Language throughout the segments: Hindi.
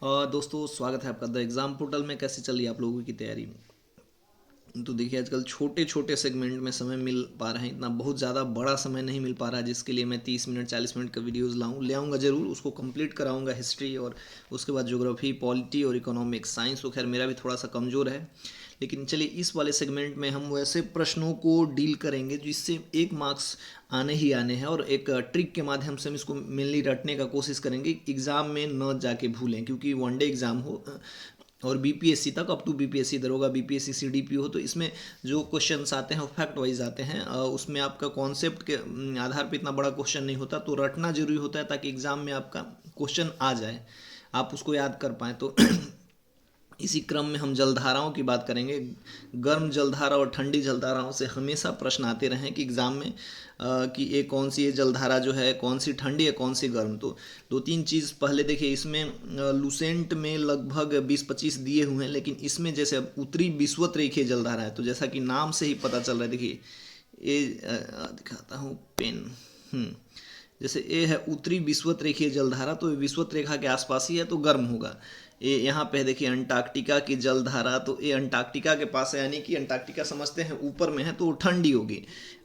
दोस्तों स्वागत है आपका द एग्ज़ाम पोर्टल में। कैसे चल रही है आप लोगों की तैयारी? तो देखिए आजकल छोटे छोटे सेगमेंट में समय मिल पा रहे हैं, इतना बहुत ज़्यादा बड़ा समय नहीं मिल पा रहा है जिसके लिए मैं 30 मिनट 40 मिनट का वीडियोज़ ले आऊँगा ज़रूर, उसको कंप्लीट कराऊँगा। हिस्ट्री और उसके बाद ज्योग्राफी, पॉलिटी और इकोनॉमिक्स। साइंस तो खैर मेरा भी थोड़ा सा कमज़ोर है, लेकिन चलिए इस वाले सेगमेंट में हम वैसे प्रश्नों को डील करेंगे जिससे 1 मार्क्स आने ही आने हैं, और एक ट्रिक के माध्यम से हम इसको मेनली रटने का कोशिश करेंगे, एग्ज़ाम में न जाके भूलें, क्योंकि वनडे एग्ज़ाम हो और बीपीएससी तक, अप टू बीपीएससी दरोगा, बीपीएससी सीडीपी हो, तो इसमें जो क्वेश्चंस आते हैं वो फैक्ट वाइज आते हैं। उसमें आपका कॉन्सेप्ट के आधार पे इतना बड़ा क्वेश्चन नहीं होता, तो रटना जरूरी होता है ताकि एग्ज़ाम में आपका क्वेश्चन आ जाए, आप उसको याद कर पाएँ। तो इसी क्रम में हम जलधाराओं की बात करेंगे। गर्म जलधारा और ठंडी जलधाराओं से हमेशा प्रश्न आते रहे कि एग्ज़ाम में कि ये कौन सी ये जलधारा जो है, कौन सी ठंडी है कौन सी गर्म। तो दो तीन चीज़ पहले देखिए, इसमें लूसेंट में लगभग 20-25 दिए हुए हैं, लेकिन इसमें जैसे अब उत्तरी विषुवत रेखीय जलधारा है, तो जैसा कि नाम से ही पता चल रहा है, देखिए ये दिखाता हूँ पेन। जैसे ये है उत्तरी विषुवत रेखीय जलधारा, तो ये विषुवत रेखा के आसपास ही है तो गर्म होगा। ये यहाँ पे देखिए अंटार्कटिका की जलधारा, तो ये अंटार्कटिका के पास है, यानी कि अंटार्कटिका समझते हैं ऊपर में है तो वो ठंडी होगी।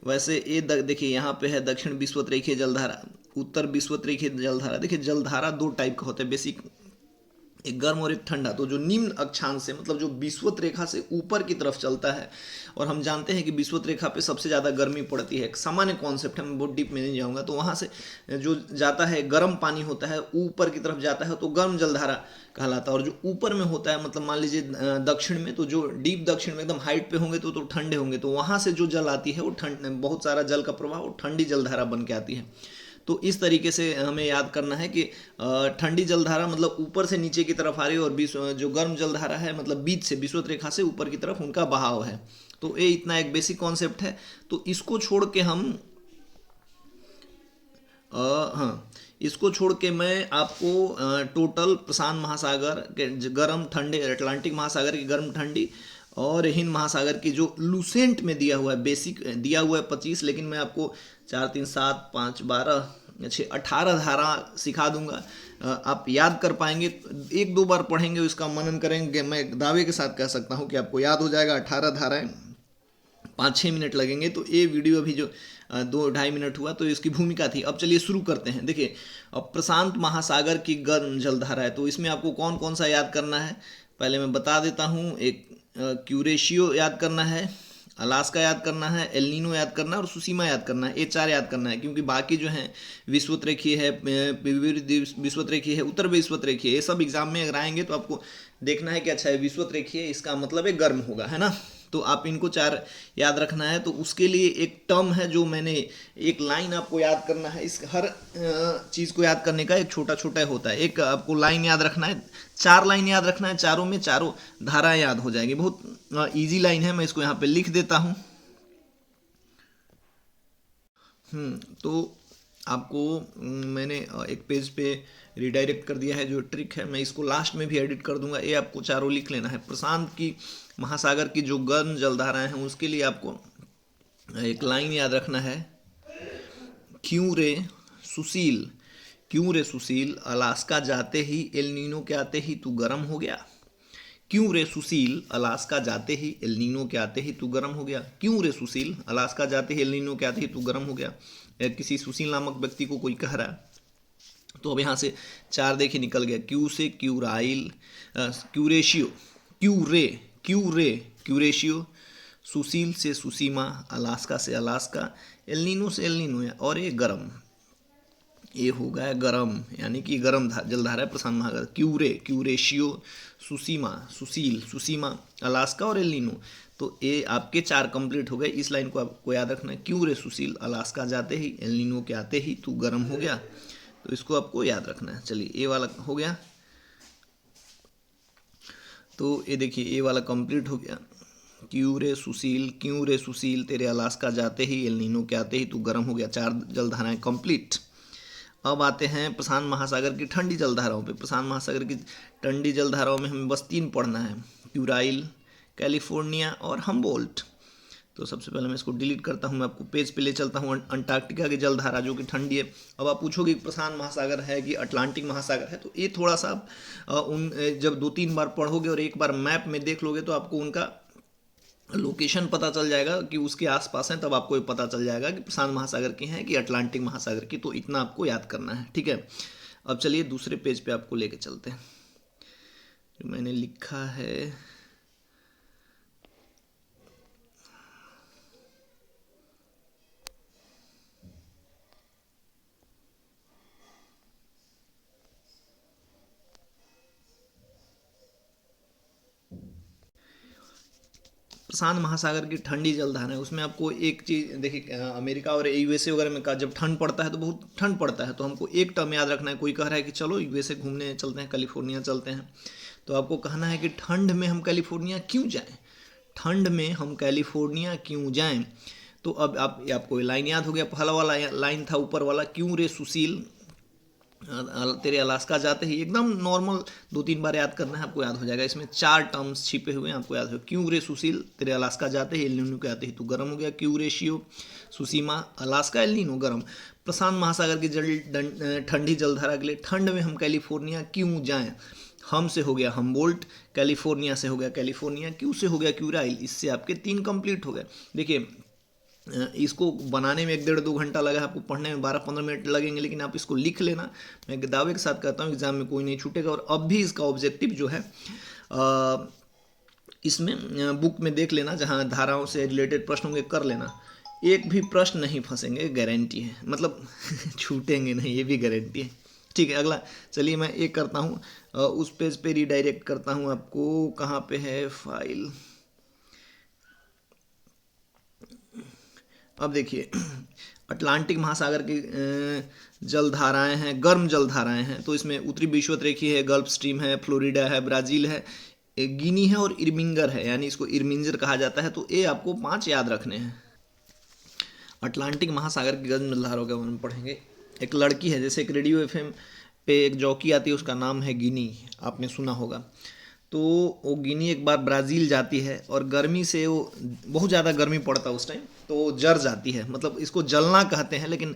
वैसे ये देखिए यहाँ पे है दक्षिण विषुवत रेखीय जलधारा, उत्तर विषुवत रेखीय जलधारा। देखिए जलधारा दो टाइप का होता है बेसिक, एक गर्म और एक ठंडा। तो जो निम्न अक्षांश से, मतलब जो विषुवत रेखा से ऊपर की तरफ चलता है, और हम जानते हैं कि विषुवत रेखा पे सबसे ज़्यादा गर्मी पड़ती है, एक सामान्य कॉन्सेप्ट है, मैं बहुत डीप में नहीं जाऊँगा। तो वहाँ से जो जाता है गर्म पानी होता है, ऊपर की तरफ जाता है तो गर्म जलधारा कहलाता है। और जो ऊपर में होता है, मतलब मान लीजिए दक्षिण में, तो जो डीप दक्षिण में एकदम हाइट पे होंगे तो ठंडे होंगे, तो वहाँ से जो जल आती है वो ठंड, बहुत सारा जल का प्रवाह वो ठंडी जलधारा बन के आती है। तो इस तरीके से हमें याद करना है कि ठंडी जलधारा मतलब ऊपर से नीचे की तरफ आ रही है, और जो गर्म जलधारा है मतलब बीच से, विषुवत रेखा से ऊपर की तरफ उनका बहाव है। तो ये इतना एक बेसिक कॉन्सेप्ट है। तो इसको छोड़ के हम हाँ, इसको छोड़ के मैं आपको टोटल प्रशांत महासागर के गर्म ठंडे, अटलांटिक महासागर की गर्म ठंडी और हिंद महासागर की जो लूसेंट में दिया हुआ है, बेसिक दिया हुआ है 25, लेकिन मैं आपको 4 3 7 5 12 6 18 धारा सिखा दूंगा। आप याद कर पाएंगे, एक दो बार पढ़ेंगे, इसका मनन करेंगे, मैं दावे के साथ कह सकता हूँ कि आपको याद हो जाएगा 18 धाराएं। 5-6 मिनट लगेंगे। तो ये वीडियो अभी जो 2-2.5 मिनट हुआ, तो इसकी भूमिका थी। अब चलिए शुरू करते हैं। देखिए अब प्रशांत महासागर की गर्म जलधारा है, तो इसमें आपको कौन कौन सा याद करना है पहले मैं बता देता हूँ। एक क्यूरेशियो याद करना है, अलास्का याद करना है, एलिनो याद करना है और सुसीमा याद करना है। ये 4 याद करना है, क्योंकि बाकी जो है विषुवत रेखीय है, विषुवत रेखीय है, उत्तर विषुवत रेखीय है, ये सब एग्जाम में अगर आएंगे तो आपको देखना है कि अच्छा है विषुवत रेखीय है, इसका मतलब है गर्म होगा, है ना। तो आप इनको 4 याद रखना है। तो उसके लिए एक टर्म है जो मैंने, एक लाइन आपको याद करना है। इस हर चीज़ को याद करने का एक छोटा छोटा होता है, एक आपको लाइन याद रखना है, 4 लाइन याद रखना है, चारों में चारों धाराएं याद हो जाएगी। बहुत इजी लाइन है, मैं इसको यहाँ पे लिख देता हूँ। तो आपको मैंने एक पेज पे रिडायरेक्ट कर दिया है, जो ट्रिक है मैं इसको लास्ट में भी एडिट कर दूंगा। ये आपको चारों लिख लेना है। प्रशांत की महासागर की जो गर्म जलधाराएं हैं उसके लिए आपको एक लाइन याद रखना है, क्यों रे सुशील, क्यों रे सुशील अलास्का जाते ही एल नीनो के आते ही तू गर्म हो गया। क्यों रे सुशील अलास्का जाते ही एल नीनो के आते ही तू गर्म हो गया। क्यों रे सुशील अलास्का जाते ही एल नीनो के आते ही तू गर्म हो गया। किसी सुशील नामक व्यक्ति को कोई कह रहा है। तो अब यहाँ से 4 देखिए निकल गया। क्यू से क्यूराइल, क्यूरेशियो, क्यूरेशियो, सुशील से सुसीमा, अलास्का से अलास्का, एलिनो से एलिनो, और ये गर्म, ये हो गया गर्म, यानी कि गर्म जलधारा है प्रशांत महासागर। क्यूरेशियो, सुसीमा, सुशील, सुसीमा, अलास्का और एलिनो। तो ये आपके 4 कंप्लीट हो गए। इस लाइन को आपको याद रखना है, क्यों रे सुशील अलास्का जाते ही एलिनो के आते ही तू गर्म हो गया। तो इसको आपको याद रखना है। चलिए ये वाला हो गया। तो ये देखिए ये वाला कंप्लीट हो गया। क्यों रे सुशील तेरे अलास्का जाते ही एल नीनो के आते ही तू गर्म हो गया। 4 जलधाराएं कंप्लीट। अब आते हैं प्रशांत महासागर की ठंडी जलधाराओं पे। प्रशांत महासागर की ठंडी जलधाराओं में हमें बस 3 पढ़ना है, क्यूराइल, कैलिफोर्निया और हम्बोल्ट। तो सबसे पहले मैं इसको डिलीट करता हूँ, मैं आपको पेज पे ले चलता हूँ। अंटार्कटिका की जलधारा जो कि ठंडी है। अब आप पूछोगे कि प्रशांत महासागर है कि अटलांटिक महासागर है, तो ये थोड़ा सा आप जब 2-3 बार पढ़ोगे और एक बार मैप में देख लोगे तो आपको उनका लोकेशन पता चल जाएगा कि उसके आसपास हैं, तब आपको ये पता चल जाएगा कि प्रशांत महासागर की है कि अटलांटिक महासागर की। तो इतना आपको याद करना है, ठीक है। अब चलिए दूसरे पेज पे आपको लेके चलते हैं। जो मैंने लिखा है, प्रशांत महासागर की ठंडी जलधारा है। उसमें आपको एक चीज़ देखिए, अमेरिका और यूएसए वगैरह में का जब ठंड पड़ता है तो बहुत ठंड पड़ता है, तो हमको एक टर्म याद रखना है। कोई कह रहा है कि चलो यूएसए घूमने चलते हैं, कैलिफोर्निया चलते हैं, तो आपको कहना है कि ठंड में हम कैलिफोर्निया क्यों जाएं, ठंड में हम कैलिफोर्निया क्यों जाएं। तो अब आपको लाइन याद हो गया। पहला वाला लाइन था ऊपर वाला, क्यों रे सुशील तेरे अलास्का जाते ही, एकदम नॉर्मल 2-3 बार याद करना है, आपको याद हो जाएगा। इसमें 4 टर्म्स छिपे हुए हैं, आपको याद हो। क्यों रे सुशील तेरे अलास्का जाते ही, एल नीनो के आते ही तू गर्म हो गया। क्यों रे शियो सुसीमा अलास्का, एल नीनो गर्म। प्रशांत महासागर की ठंडी जलधारा के लिए ठंड में हम कैलिफोर्निया क्यों जाएं। हम से हो गया हमबोल्ट, कैलिफोर्निया से हो गया कैलिफोर्निया, क्यू से हो गया क्यूराइल। इससे आपके 3 कंप्लीट हो गए। देखिए इसको बनाने में 1-1.5-2 घंटा लगा, आपको पढ़ने में 12-15 मिनट लगेंगे, लेकिन आप इसको लिख लेना। मैं दावे के साथ कहता हूँ एग्जाम में कोई नहीं छूटेगा। और अब भी इसका ऑब्जेक्टिव जो है इसमें बुक में देख लेना, जहाँ धाराओं से रिलेटेड प्रश्न होंगे कर लेना। एक भी प्रश्न नहीं फंसेंगे, गारंटी है, मतलब छूटेंगे नहीं, ये भी गारंटी है, ठीक है। अगला चलिए मैं एक करता हूँ, उस पेज पे रीडायरेक्ट करता हूँ आपको। कहाँ पे है फाइल, अब देखिए अटलांटिक महासागर की जलधाराएं हैं, गर्म जलधाराएं हैं। तो इसमें उत्तरी विषुवतरेखीय है, गल्फ स्ट्रीम है, फ्लोरिडा है, ब्राज़ील है, गिनी है और इर्मिंगर है, यानी इसको इर्मिंजर कहा जाता है। तो ये आपको 5 याद रखने हैं। अटलांटिक महासागर की गर्म जलधाराओं के बारे में पढ़ेंगे। एक लड़की है, जैसे एक रेडियो एफएम पे एक जॉकी आती है, उसका नाम है गिनी, आपने सुना होगा। तो वो गिनी एक बार ब्राज़ील जाती है और गर्मी से वो बहुत ज़्यादा गर्मी पड़ता है उस टाइम, तो वो जर जाती है। मतलब इसको जलना कहते हैं, लेकिन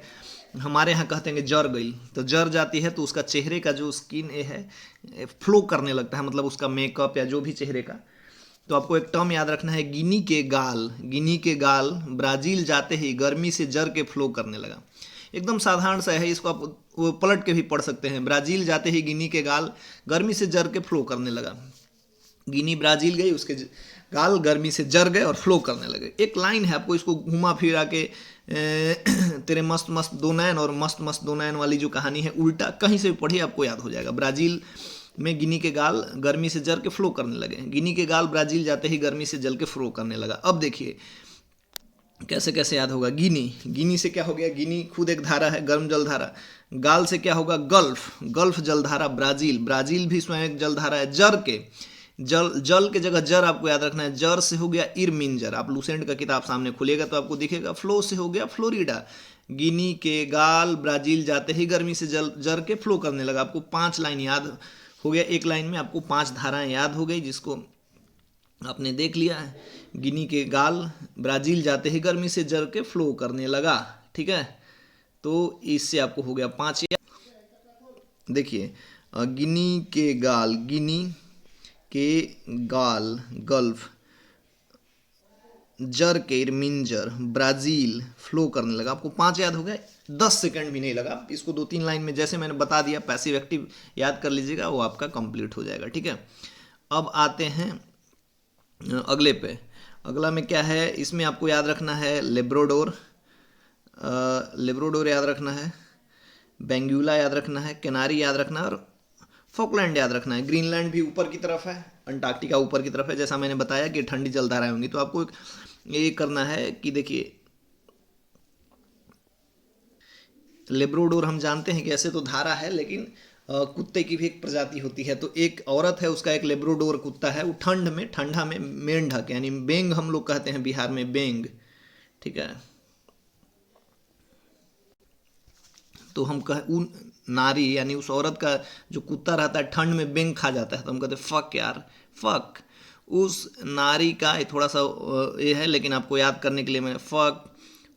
हमारे यहाँ कहते हैं कि जर गई। तो जर जाती है तो उसका चेहरे का जो स्किन है फ्लो करने लगता है, मतलब उसका मेकअप या जो भी चेहरे का। तो आपको एक टर्म याद रखना है, गिनी के गाल। गिनी के गाल ब्राज़ील जाते ही गर्मी से जर के फ्लो करने लगा। एकदम साधारण सा है, इसको आप वो पलट के भी पढ़ सकते हैं। ब्राज़ील जाते ही गिनी के गाल गर्मी से जर के फ्लो करने लगा। गिनी ब्राज़ील गई, उसके गाल गर्मी से जर गए और फ्लो करने लगे। एक लाइन है, आपको इसको घुमा फिरा के तेरे मस्त मस्त दो नैन और मस्त मस्त दो नैन वाली जो कहानी है, उल्टा कहीं से भी पढ़िए आपको याद हो जाएगा। ब्राज़ील में गिनी के गाल गर्मी से जर के फ्लो करने लगे। गिनी के गाल ब्राज़ील जाते ही गर्मी से जल के फ्लो करने लगा। अब देखिए कैसे कैसे याद होगा। गिनी, गिनी से क्या हो गया, गिनी खुद एक धारा है, गर्म जलधारा। गाल से क्या होगा, गल्फ, गल्फ जलधारा ब्राज़ील, ब्राज़ील भी स्वयं एक जलधारा है। जर के, जल के जगह जर आपको याद रखना है। जर से हो गया इरमिंजर, आप लूसेंट का किताब सामने खुलेगा तो आपको दिखेगा। फ्लो से हो गया फ्लोरिडा। गिनी के गाल ब्राज़ील जाते ही गर्मी से जर के फ्लो करने लगा। आपको 5 लाइन याद हो गया, एक लाइन में आपको 5 धाराएं याद हो गई, जिसको आपने देख लिया है। गिनी के गाल ब्राज़ील जाते ही गर्मी से जर के फ्लो करने लगा, ठीक है। तो इससे आपको हो गया 5 याद। देखिए गिनी के गाल, गिनी के गाल गल्फ, जर के इरमिंजर, ब्राज़ील फ्लो करने लगा। आपको 5 याद हो गए, 10 सेकंड भी नहीं लगा। इसको 2-3 लाइन में जैसे मैंने बता दिया, पैसिव एक्टिव याद कर लीजिएगा, वो आपका कंप्लीट हो जाएगा, ठीक है। अब आते हैं अगले पे। अगला में क्या है, इसमें आपको याद रखना है लेब्राडोर, लेब्राडोर याद रखना है, बेंगुला याद रखना है, कैनारी याद रखना है और फॉकलैंड याद रखना है। ग्रीनलैंड भी ऊपर की तरफ है, अंटार्कटिका ऊपर की तरफ है, जैसा मैंने बताया कि ठंडी जलधाराएं होंगी। तो आपको ये करना है कि देखिए लेब्राडोर हम जानते हैं कि ऐसे तो धारा है, लेकिन कुत्ते की भी एक प्रजाति होती है। तो एक औरत है, उसका एक लेब्राडोर कुत्ता है। वो ठंड में, ठंडा में मेंढक यानी बेंग हम लोग कहते हैं बिहार में, बेंग, ठीक है। तो हम उन नारी यानी उस औरत का जो कुत्ता रहता है ठंड में बेंग खा जाता है, तो हम कहते हैं फक यार, फक। उस नारी का, ये थोड़ा सा ये है लेकिन आपको याद करने के लिए मैं, फक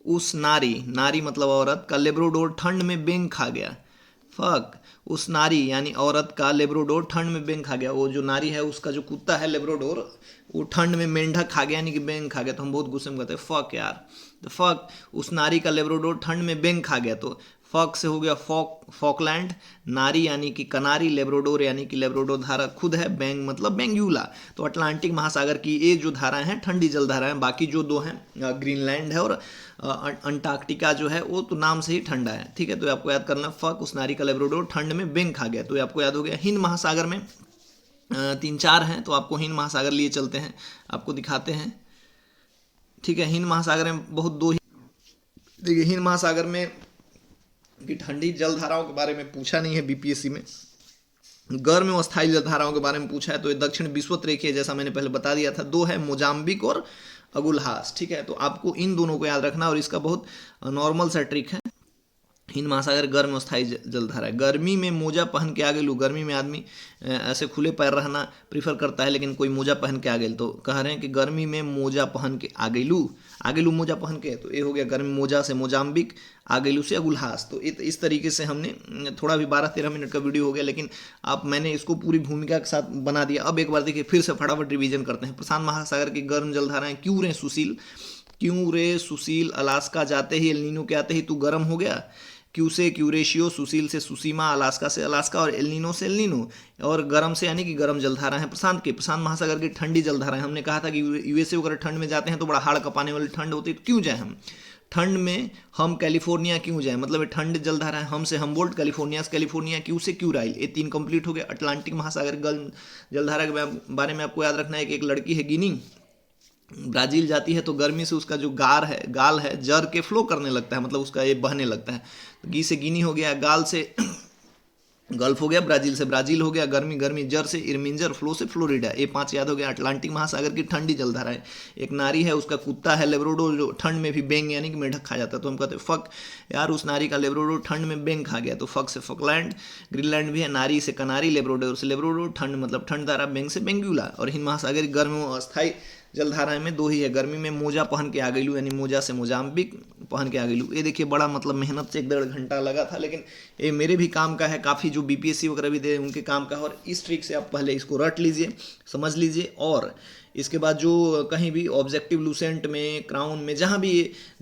उस नारी, नारी मतलब औरत का लेब्राडोर ठंड में बेंग खा गया। फक उस नारी यानी औरत का लेब्राडोर ठंड में बेंग खा गया। वो जो नारी है उसका जो कुत्ता है लेब्राडोर, वो ठंड में मेंढक खा गया यानी कि बेंग खा गया। तो हम बहुत गुस्से में कहते हैं फक यार, तो फक उस नारी का लेब्राडोर ठंड में बेंग खा गया। तो फक से हो गया फॉकलैंड, नारी यानी कि कनारी, लेब्राडोर यानी कि लेब्राडोर धारा खुद है, बेंग मतलब बेंगुला। तो अटलांटिक महासागर की ये जो धाराएं हैं ठंडी जल धाराएं, बाकी जो दो हैं ग्रीनलैंड है और अंटार्कटिका जो है वो तो नाम से ही ठंडा है। ठीक है, तो आपको याद करना फक उस नारी का लेब्राडोर ठंड में बेंग खा गया। तो आपको याद हो गया। हिंद महासागर में 3-4 हैं, तो आपको हिंद महासागर लिए चलते हैं, आपको दिखाते हैं। ठीक है, हिंद महासागर में बहुत दो ही, देखिए हिंद महासागर में कि ठंडी जल धाराओं के बारे में पूछा नहीं है बीपीएससी में, गर्म एवं स्थायी जल धाराओं के बारे में पूछा है। तो ये दक्षिण विषुवत रेखीय, जैसा मैंने पहले बता दिया था, दो है मोजाम्बिक और अगुलहास। ठीक है, तो आपको इन दोनों को याद रखना और इसका बहुत नॉर्मल सा ट्रिक है। हिंद महासागर गर्म स्थायी जलधारा है। गर्मी में मोजा पहन के आ गए, गर्मी में आदमी ऐसे खुले पैर रहना प्रीफर करता है, लेकिन कोई मोजा पहन के आ गए, तो कह रहे हैं कि गर्मी में मोजा पहन के आ गईलू मोजा पहन के। तो ये हो गया गर्मी मोजा से मोजाम्बिक, आ गईलू से अगुलहास। तो इस तरीके से हमने थोड़ा भी 12-13 मिनट का वीडियो हो गया, लेकिन आप मैंने इसको पूरी भूमिका के साथ बना दिया। अब एक बार देखिए फिर से फटाफट रिवीजन करते हैं। प्रशांत महासागर की गर्म जलधाराएं, क्यों रे सुशील, अलास्का जाते ही एल्निनो के आते ही तू गर्म हो गया। क्यू से क्यूरेशियो, सुशील से सुसीमा, अलास्का से अलास्का और एल्निनो से एल्निनो। और गर्म से यानी कि गर्म जलधारा है प्रशांत महासागर की ठंडी जलधारा है। हमने कहा था कि यूएसए वगैरह ठंड में जाते हैं तो बड़ा हाड़ कपाने वाली ठंड होती है, तो क्यों जाए हम ठंड में, हम कैलिफोर्निया क्यों जाए, मतलब ठंड जलधारा है। हम से हमबोल्ट, कैलिफोर्निया से कैलिफोर्निया, क्यू से क्यूराइल, ये 3 कंप्लीट हो गए। अटलांटिक महासागर जलधारा के बारे में आपको याद रखना है कि एक लड़की है गिनी, ब्राजील जाती है तो गर्मी से उसका जो गाल है जर के फ्लो करने लगता है, मतलब उसका ये बहने लगता है। तो गी से गिनी हो गया, गाल से गल्फ हो गया, ब्राजील से ब्राजील हो गया, गर्मी जर से इरमिंजर, फ्लो से फ्लोरिडा। ये 5 याद हो गया। अटलांटिक महासागर की ठंडी जलधारा है। एक नारी है, उसका कुत्ता है लेब्राडोर, जो ठंड में भी बेंग यानी कि मेढक खा जाता है। तो हम कहते हैं फक यार उस नारी का लेब्राडोर ठंड में बेंग खा गया। तो फक से फकलैंड, ग्रीनलैंड भी है, नारी से कनारी, लेब्राडोर से लेब्राडोर, ठंड मतलब ठंड धारा, बेंग से बेंगुला। और हिंद महासागर गर्म अस्थायी जलधाराएं में 2 ही है। गर्मी में मोजा पहन के आ गईलू यानी मोजा से मोजाम्बिक पहन के आ गईलू। ये देखिए बड़ा मतलब मेहनत से 1-1.5 घंटा लगा था, लेकिन ये मेरे भी काम का है, काफ़ी जो बीपीएससी वगैरह भी दे उनके काम का है। और इस ट्रिक से आप पहले इसको रट लीजिए, समझ लीजिए, और इसके बाद जो कहीं भी ऑब्जेक्टिव लूसेंट में, क्राउन में, जहाँ भी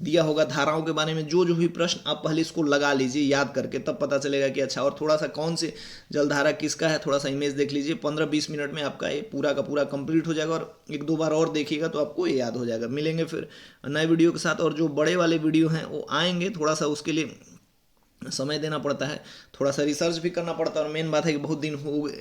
दिया होगा धाराओं के बारे में जो भी प्रश्न, आप पहले इसको लगा लीजिए याद करके, तब पता चलेगा कि अच्छा। और थोड़ा सा कौन से जलधारा किसका है, थोड़ा सा इमेज देख लीजिए। 15-20 मिनट में आपका ये पूरा का पूरा कंप्लीट हो जाएगा, और 1-2 बार और देखिएगा तो आपको ये याद हो जाएगा। मिलेंगे फिर नए वीडियो के साथ, और जो बड़े वाले वीडियो हैं वो आएंगे, थोड़ा सा उसके लिए समय देना पड़ता है, थोड़ा सा रिसर्च भी करना पड़ता है। और मेन बात है कि बहुत दिन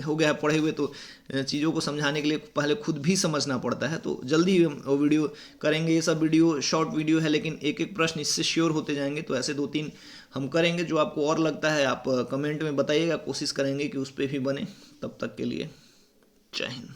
हो गया है पढ़े हुए, तो चीज़ों को समझाने के लिए पहले खुद भी समझना पड़ता है। तो जल्दी वो वीडियो करेंगे। ये सब वीडियो शॉर्ट वीडियो है, लेकिन एक प्रश्न इससे श्योर होते जाएंगे। तो ऐसे 2-3 हम करेंगे। जो आपको और लगता है आप कमेंट में बताइएगा, कोशिश करेंगे कि उस पर भी बने। तब तक के लिए जय हिंद।